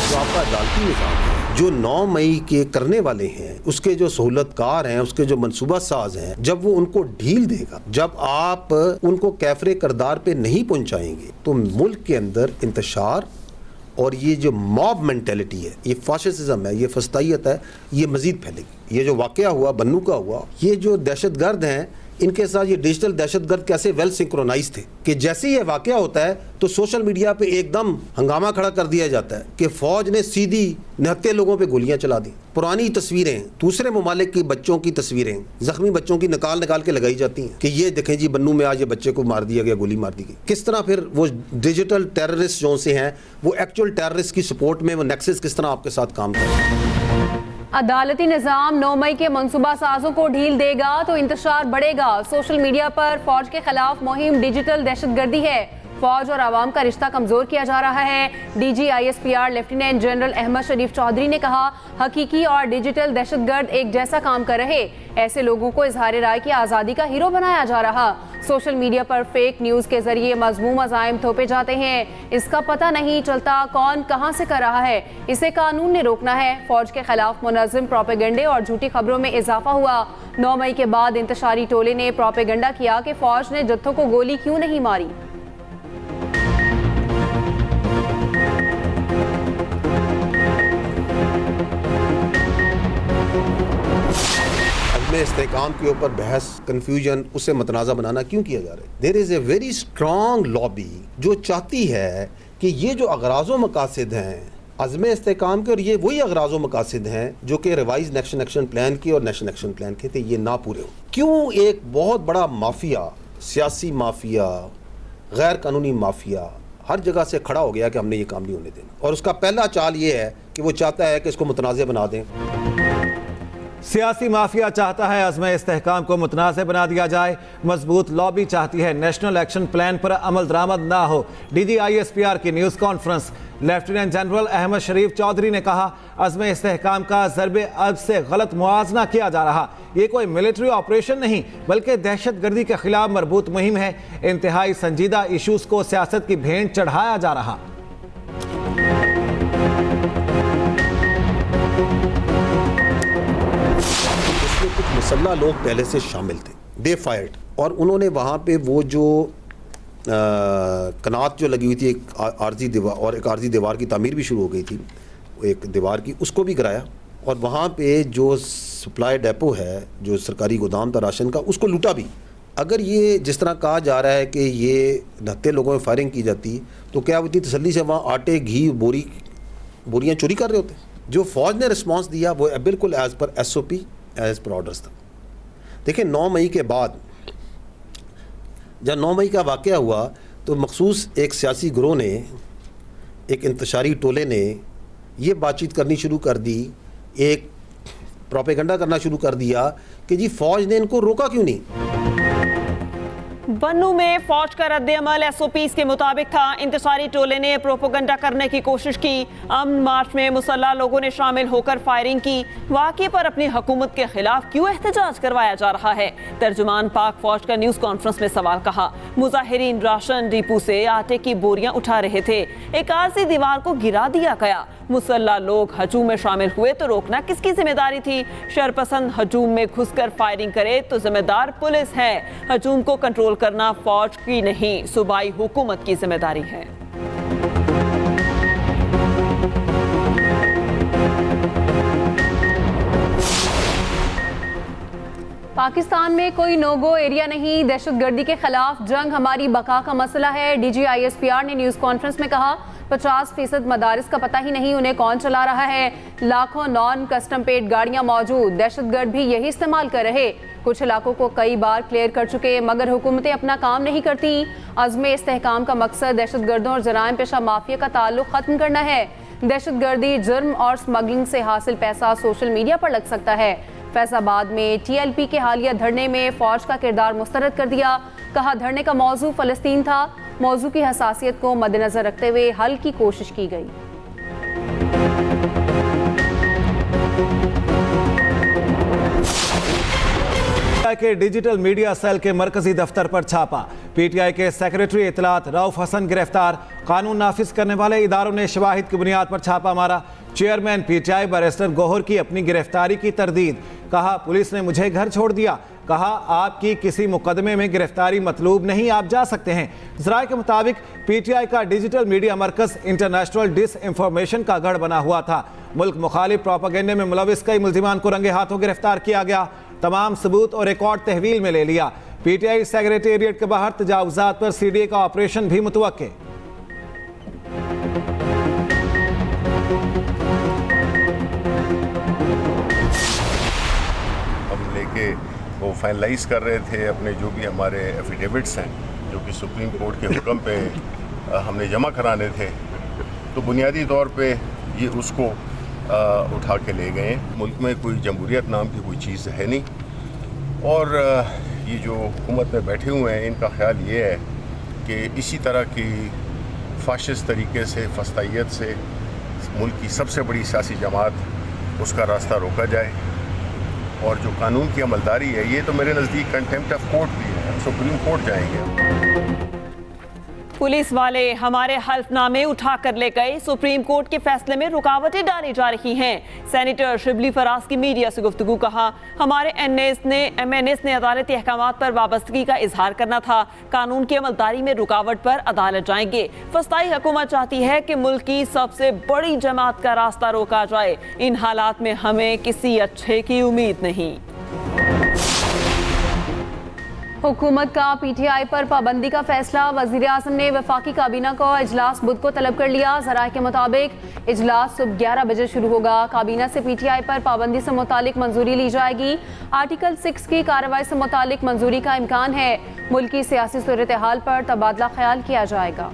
जो आपका अदालती निज़ाम है, जो 9 मई के करने वाले हैं, उसके जो सहूलतकार हैं, उसके जो मनसूबा साज हैं, जब वो उनको ढील देगा, जब आप उनको कैफरे करदार पे नहीं पहुंचाएंगे, तो मुल्क के अंदर इंतशार और ये जो मॉब मेंटेलिटी है, ये फाशिज्म है, ये फस्तायत है, ये मजीद फैलेगी। ये जो वाक़या हुआ बन्नू का हुआ, ये जो दहशतगर्द हैं, इनके साथ ये डिजिटल दहशतगर्द कैसे वेल सिंक्रोनाइज थे कि जैसे ये वाक़या होता है तो सोशल मीडिया पे एकदम हंगामा खड़ा कर दिया जाता है कि फ़ौज ने सीधी निहत्थे लोगों पे गोलियां चला दी। पुरानी तस्वीरें, दूसरे ममालिक की बच्चों की तस्वीरें, ज़ख्मी बच्चों की निकाल के लगाई जाती हैं कि ये देखें जी बन्नू में आज ये बच्चे को मार दिया गया, गोली मार दी गई। किस तरह फिर वो डिजिटल टेररिस्ट जो से हैं, वो एक्चुअल टेररिस्ट की सपोर्ट में वो नेक्सस किस तरह आपके साथ काम कर रहे हैं। अदालती निज़ाम 9 मई के मनसूबा साजों को ढील देगा तो इंतशार बढ़ेगा। सोशल मीडिया पर फौज के खिलाफ मुहिम डिजिटल दहशतगर्दी है। फौज और आवाम का रिश्ता कमजोर किया जा रहा है। DGISPR lieutenant general Ahmed Sharif Chaudhry ने कहा, हकीकी और डिजिटल दहशतगर्द एक जैसा काम कर रहे, ऐसे लोगों को इजहार राय की आज़ादी का हीरो बनाया जा रहा। सोशल मीडिया पर फेक न्यूज़ के जरिए मजमूम अज़ाइम थोपे जाते हैं, इसका पता नहीं चलता कौन कहां से कर रहा है। इसे कानून ने रोकना है। फौज के खिलाफ मुनज़्ज़म प्रोपेगेंडे और झूठी खबरों में इजाफा हुआ। 9 मई के बाद इंतशारी टोले ने प्रोपेगेंडा किया कि फौज ने जत्थों को गोली क्यों नहीं मारी। इस्तेहकाम के ऊपर बहस, कन्फ्यूजन, उसे मतनाज़ा बनाना क्यों किया जा रहा है? There is a very strong lobby जो चाहती है कि ये जो अगराज़ो मकासद हैं अज़्म इस्तेहकाम के, और ये वही अगराज़ो मकासद हैं जो कि रिवाइज नेशनल एक्शन प्लान की और नेशनल एक्शन प्लान के थे, ये ना पूरे हो। क्यों एक बहुत बड़ा माफिया, सियासी माफिया, गैर कानूनी माफिया हर जगह से खड़ा हो गया कि हमने ये काम नहीं होने देना, और उसका पहला चाल ये है कि वो चाहता है कि इसको मुतनाज़ बना दें। सियासी माफिया चाहता है अज़्म इस्तेहकाम को मुतनाज़ बना दिया जाए। मजबूत लॉबी चाहती है नेशनल एक्शन प्लान पर अमल दरामद ना हो। DGISPR की news conference, lieutenant general Ahmed Sharif Chaudhry ने कहा, अज़्म इस्तेहकाम का ज़रबे अज़्ब से गलत मुआवजना किया जा रहा। ये कोई मिलिट्री ऑपरेशन नहीं बल्कि दहशतगर्दी के खिलाफ मरबूत मुहिम है। इंतहाई संजीदा इशूज़ को सियासत की भेंट चढ़ाया जा रहा। कुछ मुसल्ला लोग पहले से शामिल थे, दे फायर्ड, और उन्होंने वहाँ पे वो जो कनात जो लगी हुई थी, एक आर्जी दीवार, और एक आर्जी दीवार की तामीर भी शुरू हो गई थी, एक दीवार की, उसको भी गिराया। और वहाँ पे जो सप्लाई डेपो है, जो सरकारी गोदाम था राशन का, उसको लूटा भी। अगर ये जिस तरह कहा जा रहा है कि ये नहत्ते लोगों में फायरिंग की जाती, तो क्या वो इतनी तसल्ली से वहाँ आटे, घी, बोरियाँ चोरी कर रहे होते? जो फ़ौज ने रिस्पॉन्स दिया वो बिल्कुल as per SOP, as per orders था। देखिए 9 मई के बाद जब 9 मई का वाक़या हुआ तो मखसूस एक सियासी गिरोह ने, एक इंतशारी टोले ने ये बातचीत करनी शुरू कर दी, एक प्रोपेगेंडा करना शुरू कर दिया कि जी फ़ौज ने इनको रोका क्यों नहीं। बन्नू में फौज का रद्द-ए-अमल SOPs के मुताबिक था। इंतशारी टोले ने प्रोपेगेंडा करने की कोशिश की। अमन मार्च में मुसल्ला लोगों ने शामिल होकर फायरिंग की। वाक़े पर अपनी हुकूमत के खिलाफ क्यों एहतजाज करवाया जा रहा है? तर्जुमान पाक फौज का न्यूज़ कॉन्फ्रेंस में सवाल कहा। मुजाहिरीन राशन डिपो से आटे की बोरियां उठा रहे थे, एक आरसी दीवार को गिरा दिया गया। मुसल्ला लोग हजूम में शामिल हुए तो रोकना किसकी जिम्मेदारी थी? शरपसंद हजूम में घुसकर फायरिंग करे तो जिम्मेदार पुलिस है। हजूम को कंट्रोल करना फौज की नहीं, सूबाई हुकूमत की जिम्मेदारी है। पाकिस्तान में कोई नो गो एरिया नहीं, दहशतगर्दी के खिलाफ जंग हमारी बका का मसला है। DGISPR ने न्यूज़ कॉन्फ्रेंस में कहा, 50% मदारिस का पता ही नहीं उन्हें कौन चला रहा है। लाखों नॉन कस्टम पेड गाड़ियां मौजूद, दहशतगर्द भी यही इस्तेमाल कर रहे। कुछ इलाकों को कई बार क्लियर कर चुके मगर हुकूमतें अपना काम नहीं करती। अज़्म इस्तेहकाम का मकसद दहशतगर्दों और जराइम पेशा माफिया का ताल्लुक खत्म करना है। दहशतगर्दी, जुर्म और स्मगलिंग से हासिल पैसा सोशल मीडिया पर लग सकता है। फैसलाबाद में TLP के हालिया धरने में फौज का किरदार मुस्तरद कर दिया। कहा, धरने का मौजू फ़लस्तीन था। मौजू की हसासियत को मद्देनजर रखते हुए हल की कोशिश की गई। के डिजिटल मीडिया सेल के मरकजी दफ्तर पर छापा। पीटीआई के सेक्रेटरी इतलात रऊफ हसन गिरफ्तार। कानून नाफिज करने वाले इदारों ने शवाहिद की बुनियाद पर छापा मारा। चेयरमैन पीटीआई बैरिस्टर गौहर की अपनी गिरफ्तारी की तरदीद। कहा पुलिस ने मुझे घर छोड़ दिया। कहा आपकी किसी मुकदमे में गिरफ्तारी मतलूब नहीं, आप जा सकते हैं। ज़राए के मुताबिक पीटीआई का डिजिटल मीडिया मरकज इंटरनेशनल डिस इंफॉर्मेशन का गढ़ बना हुआ था। मुल्क मुखालिफ प्रोपेगेंडे में मुलविस कई मुल्जिमान को रंगे हाथों गिरफ्तार किया गया। तमाम सबूत और रिकॉर्ड तहवील में ले लिया। पीटीआई सेक्रेटेरिएट के बाहर तजावुजात पर सीडीए का ऑपरेशन भी मुतवक्के। हम लेके वो फाइनलाइज कर रहे थे अपने जो भी हमारे एफिडेविट्स हैं जो कि सुप्रीम कोर्ट के हुक्म पे हमने जमा कराने थे, तो बुनियादी तौर पे ये उसको उठा के ले गए। मुल्क में कोई जमहूरियत नाम की कोई चीज़ है नहीं और ये जो हुकूमत में बैठे हुए हैं इनका ख्याल ये है कि इसी तरह की फाशिस्ट तरीके से फस्तायत से मुल्क की सबसे बड़ी सियासी जमात उसका रास्ता रोका जाए। और जो कानून की अमलदारी है ये तो मेरे नज़दीक कंटेम्प्ट ऑफ कोर्ट भी है, सुप्रीम कोर्ट जाएंगे। पुलिस वाले हमारे हल्फनामे उठा कर ले गए। सुप्रीम कोर्ट के फैसले में रुकावटें डाली जा रही हैं। सेनेटर शिबली फराज की मीडिया से गुफ्तगू। कहा हमारे एमएनएस ने अदालती अहकामात पर वाबस्तगी का इजहार करना था। कानून की अमलदारी में रुकावट पर अदालत जाएंगे। फस्ताई हुकूमत चाहती है कि मुल्क की सबसे बड़ी जमात का रास्ता रोका जाए। इन हालात में हमें किसी अच्छे की उम्मीद नहीं। हुकूमत का पीटीआई पर पाबंदी का फैसला। वजीर आज़म ने वफाकी काबीना को इजलास बुध को तलब कर लिया। ज़राए के मुताबिक इजलास सुबह 11 बजे शुरू होगा। काबीना से पीटीआई पर पाबंदी से मुतालिक मंजूरी ली जाएगी। आर्टिकल 6 की कार्रवाई से मुतालिक मंजूरी का इम्कान है। मुल्क की सियासी सूरत हाल पर तबादला ख्याल किया जाएगा।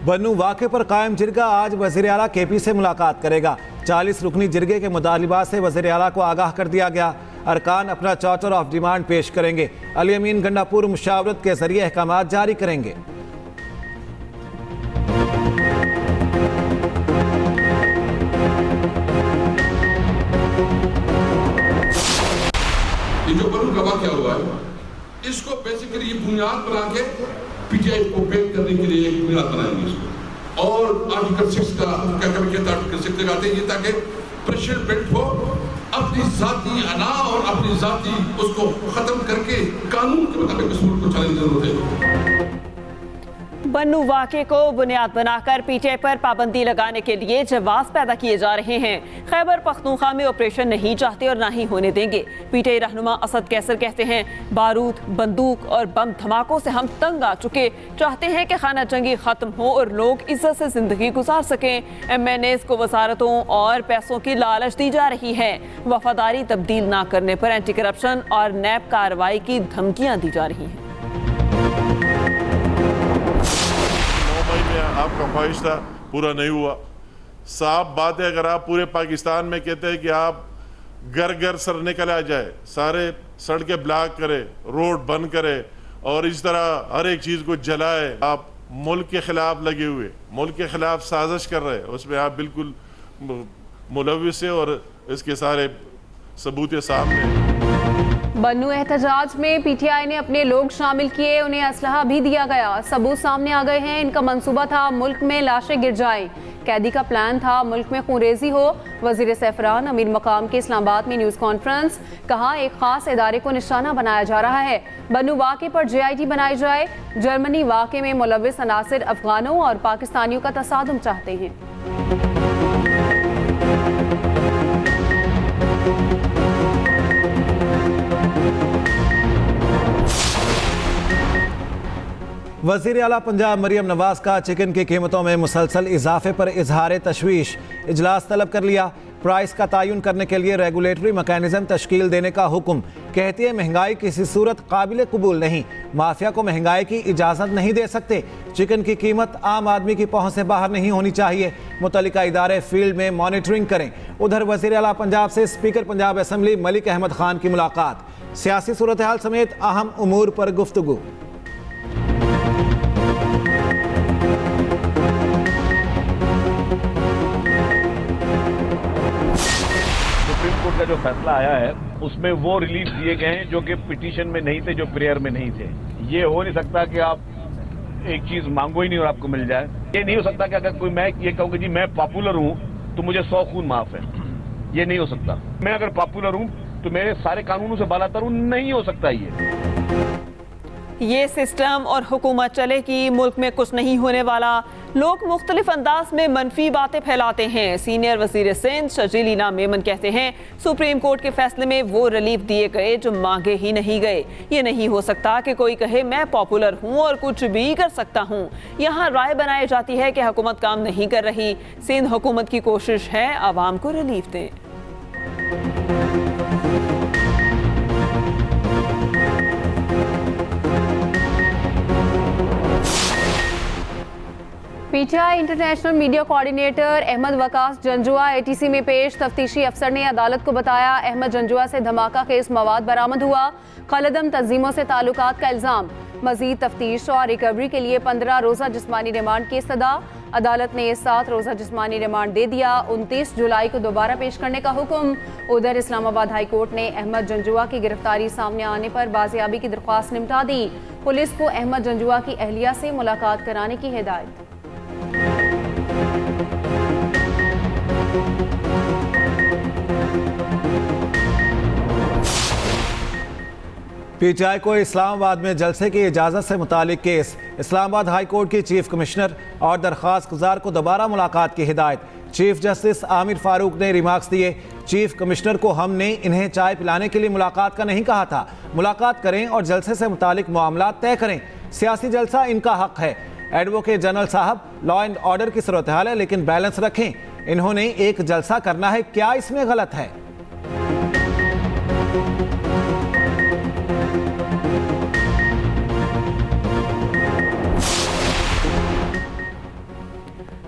बन्नू वाक़े पर कायम जिरगा आज वज़ीर आला केपी से मुलाकात करेगा। 40 रुकनी जिरगे के मुतालिबात से वज़ीर आला को आगाह कर दिया गया। अरकान अपना चार्टर ऑफ डिमांड पेश करेंगे। अली अमीन गंडापुर मुशावरत के जरिए अहकामात जारी करेंगे। ये जो बन्नू का वाक़या हुआ है इसको बेसिकली बुनियाद बना के पीटीआई को बैन करने के लिए एक बुनियाद बनाएंगे इसको। और आर्टिकल 6 का क्या कहते हैं, आर्टिकल 6 लगाते हैं ताकि प्रेसिडेंट बेल्ट को अपनी जाती अना और अपनी जाती उसको खत्म करके कानून के मुताबिक उस मुल्क को चलाने की जरूरत है। बन्नू वाक़े को बुनियाद बनाकर पीटीआई पर पाबंदी लगाने के लिए जवाब पैदा किए जा रहे हैं। खैबर पख्तूनख्वा में ऑपरेशन नहीं चाहते और ना ही होने देंगे। पीटीआई रहनुमा असद कैसर कहते हैं बारूद, बंदूक और बम धमाकों से हम तंग आ चुके। चाहते हैं कि खाना जंगी खत्म हो और लोग इज्जत से जिंदगी गुजार सकें। एमएनएस को वजारतों और पैसों की लालच दी जा रही है। वफादारी तब्दील ना करने पर एंटी करप्शन और नैब कार्रवाई की धमकियां दी जा रही हैं। आपका ख्वाहिश था, पूरा नहीं हुआ। साफ बात है, अगर आप पूरे पाकिस्तान में कहते हैं कि आप घर घर सर निकल आ जाए, सारे सड़कें ब्लॉक करे, रोड बंद करे और इस तरह हर एक चीज़ को जलाए, आप मुल्क के खिलाफ लगे हुए, मुल्क के खिलाफ साजिश कर रहे हैं, उसमें आप बिल्कुल मुलविस है और इसके सारे सबूत सामने। बन्नू एहतजाज में पीटीआई ने अपने लोग शामिल किए, उन्हें असलहा भी दिया गया। सबूत सामने आ गए हैं। इनका मंसूबा था मुल्क में लाशें गिर जाएं। कैदी का प्लान था मुल्क में खूनरेजी हो। वजीर सैफरान अमीर मकाम के इस्लामाबाद में न्यूज़ कॉन्फ्रेंस। कहा एक खास इदारे को निशाना बनाया जा रहा है। बन्नू वाक़े पर JIT बनाई जाए। जर्मनी वाक़े में मुलविस अनासिर अफगानों और पाकिस्तानियों का तसादुम चाहते हैं। वज़ीर आला पंजाब मरियम नवाज का चिकन की कीमतों में मुसलसल इजाफे पर इजहार तशवीश। इजलास तलब कर लिया। प्राइस का तयन करने के लिए रेगुलेटरी मैकेनिज्म तश्कील देने का हुक्म। कहती है महंगाई किसी सूरत काबिल कबूल नहीं। माफिया को महंगाई की इजाज़त नहीं दे सकते। चिकन की कीमत आम आदमी की पहुँच से बाहर नहीं होनी चाहिए। मुतल्लिका इदारे फील्ड में मॉनिटरिंग करें। उधर वज़ीर आला पंजाब से स्पीकर पंजाब असम्बली मलिक अहमद खान की मुलाकात। सियासी सूरत हाल समेत अहम उमूर पर गुफ्तगू। का जो फैसला आया है उसमें वो रिलीफ दिए गए हैं जो कि पिटीशन में नहीं थे, जो प्रेयर में नहीं थे। ये हो नहीं सकता कि आप एक चीज मांगो ही नहीं और आपको मिल जाए। ये नहीं हो सकता कि अगर कोई मैं ये कहूँ कि जी मैं पॉपुलर हूँ तो मुझे 100 खून माफ है, ये नहीं हो सकता। मैं अगर पॉपुलर हूँ तो मेरे सारे कानूनों से बालातर हूँ, नहीं हो सकता ये सिस्टम और हुकूमत चलेगी, मुल्क में कुछ नहीं होने वाला। लोग मुख्तलिफ अंदाज में मनफी बातें फैलाते हैं। सीनियर वजीर सिंध शर्जील इनाम मेमन कहते हैं सुप्रीम कोर्ट के फैसले में वो रिलीफ दिए गए जो मांगे ही नहीं गए। ये नहीं हो सकता कि कोई कहे मैं पॉपुलर हूँ और कुछ भी कर सकता हूँ। यहाँ राय बनाई जाती है कि हुकूमत काम नहीं कर रही। सिंध हुकूमत की कोशिश है आवाम को रिलीफ दें। PTI international media coordinator Ahmad Waqas Janjua ATC में पेश। तफ्तीशी अफसर ने अदालत को बताया अहमद जंजुआ से धमाका खेज मवाद बरामद हुआ। कलअदम तंजीमों से ताल्लुकात का इल्जाम। मजीद तफ्तीश और रिकवरी के लिए 15 रोजा जिस्मानी रिमांड की सदा। अदालत ने 7 रोजा जिस्मानी रिमांड दे दिया। 29 जुलाई को दोबारा पेश करने का हुक्म। उधर इस्लामाबाद हाई कोर्ट ने अहमद जंजुआ की गिरफ्तारी सामने आने पर बाजियाबी की दरख्वास्त निपटा दी। पुलिस को अहमद जंजुआ की अहलिया से मुलाकात कराने की हिदायत। पीटीआई को इस्लामाबाद में जलसे की इजाज़त से मुतालिक केस। इस्लामाबाद हाई कोर्ट की चीफ कमिश्नर और दरख्वास्त गुजार को दोबारा मुलाकात की हिदायत। चीफ जस्टिस आमिर फारूक ने रिमार्क्स दिए। चीफ कमिश्नर को हमने इन्हें चाय पिलाने के लिए मुलाकात का नहीं कहा था। मुलाकात करें और जलसे से मुतालिक मामला तय करें। सियासी जलसा इनका हक है। एडवोकेट जनरल साहब, लॉ एंड ऑर्डर की सूरत हाल है लेकिन बैलेंस रखें। इन्होंने एक जलसा करना है, क्या इसमें गलत है?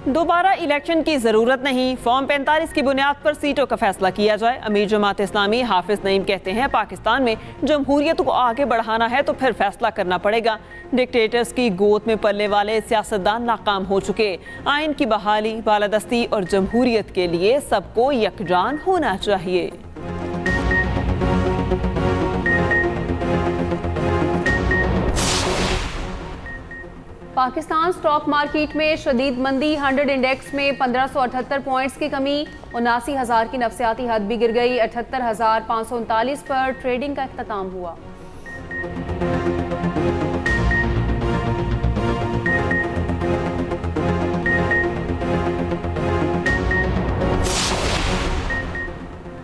दोबारा इलेक्शन की जरूरत नहीं। फॉर्म 45 की बुनियाद पर सीटों का फैसला किया जाए। अमीर जमात इस्लामी हाफिज नईम कहते हैं पाकिस्तान में जमहूरियत को आगे बढ़ाना है तो फिर फैसला करना पड़ेगा। डिक्टेटर्स की गोद में पलने वाले सियासतदान नाकाम हो चुके। आइन की बहाली, बालादस्ती और जमहूरियत के लिए सबको यकजान होना चाहिए। पाकिस्तान स्टॉक मार्केट में शदीद मंदी। 100 इंडेक्स में 1578 पॉइंट्स की कमी। 79,000 की नफसियाती हद भी गिर गई। 78,539 पर ट्रेडिंग का इख्तिताम हुआ।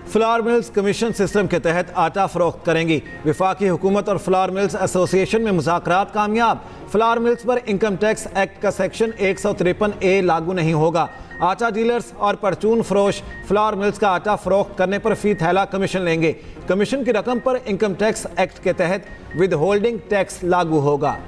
फ्लावर मिल्स कमीशन सिस्टम के तहत आटा फरोख्त करेंगी। वफाकी हुकूमत और फ्लावर मिल्स एसोसिएशन में मुज़ाकरात कामयाब। फ्लावर मिल्स पर इनकम टैक्स एक्ट का सेक्शन 153A लागू नहीं होगा। आटा डीलर्स और परचून फरोश फ्लावर मिल्स का आटा फरोख्त करने पर फी थैला कमीशन लेंगे। कमीशन की रकम पर इनकम टैक्स एक्ट के तहत विद होल्डिंग टैक्स लागू होगा।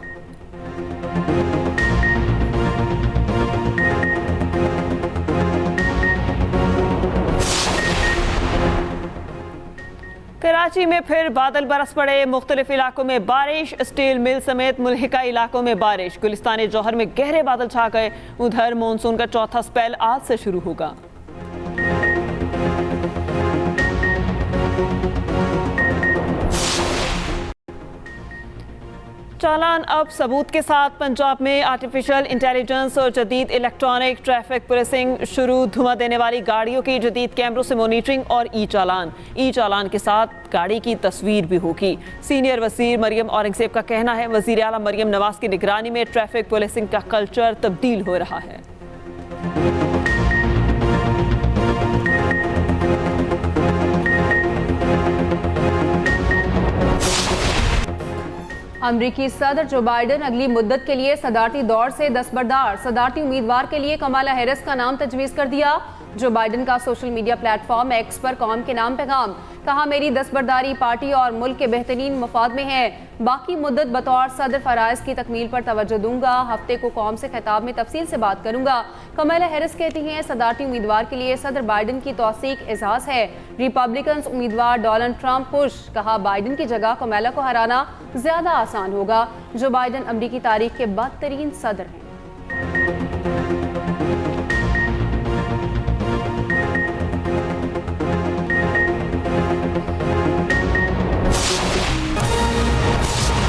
कराची में फिर बादल बरस पड़े। मुख्तलिफ इलाकों में बारिश। स्टील मिल समेत मुल्हिका इलाकों में बारिश। गुलिस्तान जौहर में गहरे बादल छा गए। उधर मानसून का चौथा स्पेल आज से शुरू होगा। चालान अब सबूत के साथ। पंजाब में आर्टिफिशियल इंटेलिजेंस और जदीद इलेक्ट्रॉनिक ट्रैफिक पुलिसिंग शुरू। धुआं देने वाली गाड़ियों की जदीद कैमरों से मॉनिटरिंग और ई चालान के साथ गाड़ी की तस्वीर भी होगी। सीनियर वजीर मरियम औरंगजेब का कहना है वजीर आला मरियम नवाज की निगरानी में ट्रैफिक पुलिसिंग का कल्चर तब्दील हो रहा है। अमरीकी सदर जो बाइडन अगली मुद्दत के लिए सदारती दौर से दस्तबरदार। सदारती उम्मीदवार के लिए कमाला हैरिस का नाम तजवीज़ कर दिया। जो बाइडन का सोशल मीडिया प्लेटफॉर्म एक्स पर कौम के नाम पैगाम। कहा मेरी दस्तबरदारी पार्टी और मुल्क के बेहतरीन मफाद में है। बाकी मुद्दत बतौर सदर फराइज की तकमील पर तवज्जो दूंगा। हफ्ते को कौम से खिताब में तफसील से बात करूंगा। कमाला हैरिस कहती हैं सदारती उम्मीदवार के लिए सदर बाइडन की तौसीक एजाज है। रिपब्लिकन उम्मीदवार डोनाल्ड ट्रंप खुश। कहा बाइडन की जगह कमाला को हराना ज्यादा आसान होगा। जो बाइडन अमरीकी तारीख के बदतरीन सदर हैं।